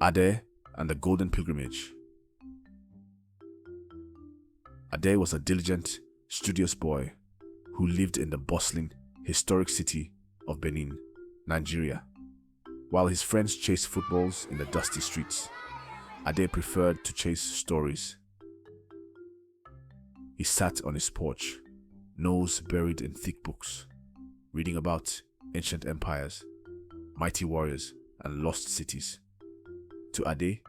Ade and the Golden Pilgrimage. Ade was a diligent, studious boy who lived in the bustling, historic city of Benin, Nigeria. While his friends chased footballs in the dusty streets, Ade preferred to chase stories. He sat on his porch, nose buried in thick books, reading about ancient empires, mighty warriors, and lost cities. To Ade,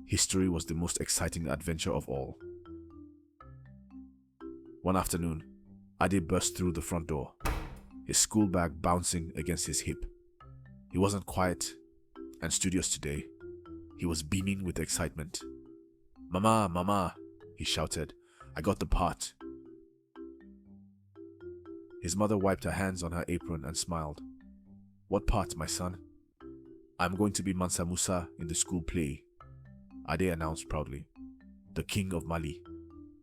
history was the most exciting adventure of all. One afternoon, Ade burst through the front door, his school bag bouncing against his hip. He wasn't quiet and studious today. He was beaming with excitement. "Mama, Mama," he shouted, "I got the part." His mother wiped her hands on her apron and smiled. "What part, my son?" "I'm going to be Mansa Musa in the school play," Ade announced proudly. "The king of Mali,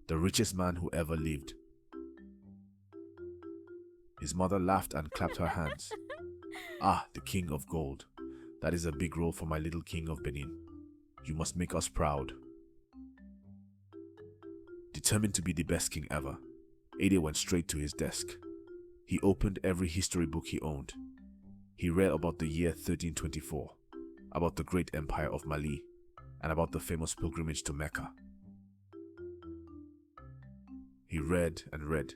the richest man who ever lived." His mother laughed and clapped her hands. "Ah, the king of gold. That is a big role for my little king of Benin. You must make us proud." Determined to be the best king ever, Ade went straight to his desk. He opened every history book he owned. He read about the year 1324, about the great empire of Mali, and about the famous pilgrimage to Mecca. He read and read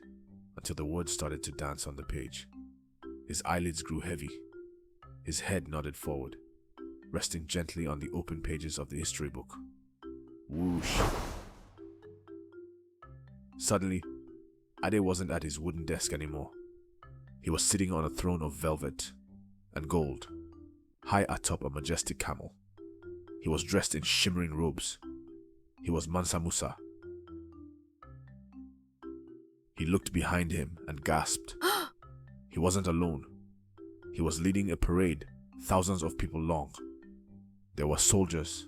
until the words started to dance on the page. His eyelids grew heavy. His head nodded forward, resting gently on the open pages of the history book. Whoosh! Suddenly, Ade wasn't at his wooden desk anymore. He was sitting on a throne of velvet and gold, high atop a majestic camel. He was dressed in shimmering robes. He was Mansa Musa. He looked behind him and gasped. He wasn't alone. He was leading a parade, thousands of people long. There were soldiers,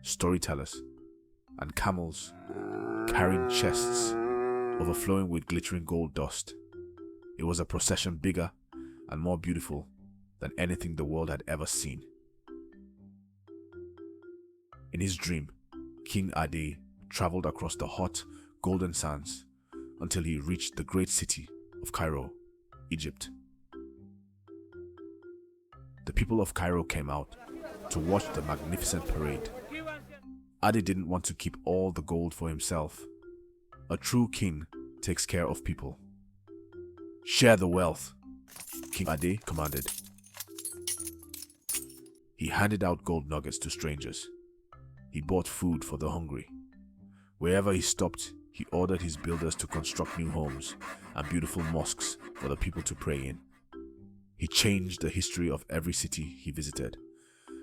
storytellers, and camels carrying chests overflowing with glittering gold dust. It was a procession bigger and more beautiful than anything the world had ever seen. In his dream, King Ade traveled across the hot, golden sands until he reached the great city of Cairo, Egypt. The people of Cairo came out to watch the magnificent parade. Ade didn't want to keep all the gold for himself. A true king takes care of people. "Share the wealth," King Ade commanded. He handed out gold nuggets to strangers. He bought food for the hungry. Wherever he stopped, he ordered his builders to construct new homes and beautiful mosques for the people to pray in. He changed the history of every city he visited,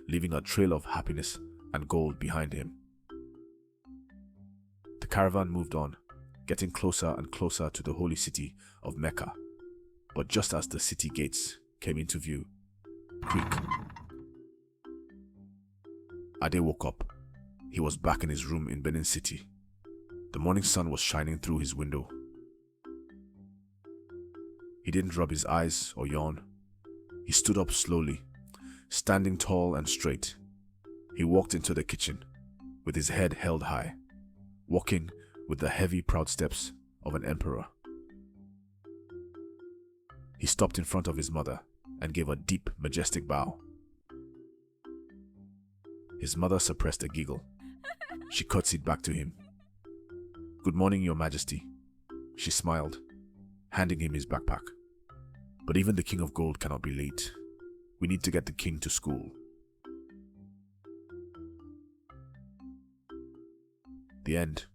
leaving a trail of happiness and gold behind him. The caravan moved on, getting closer and closer to the holy city of Mecca. But just as the city gates came into view, creak. Ade woke up. He was back in his room in Benin City. The morning sun was shining through his window. He didn't rub his eyes or yawn. He stood up slowly, standing tall and straight. He walked into the kitchen with his head held high, walking with the heavy, proud steps of an emperor. He stopped in front of his mother and gave a deep, majestic bow. His mother suppressed a giggle. She curtsied back to him. "Good morning, Your Majesty," she smiled, handing him his backpack. "But even the King of Gold cannot be late. We need to get the king to school." The end.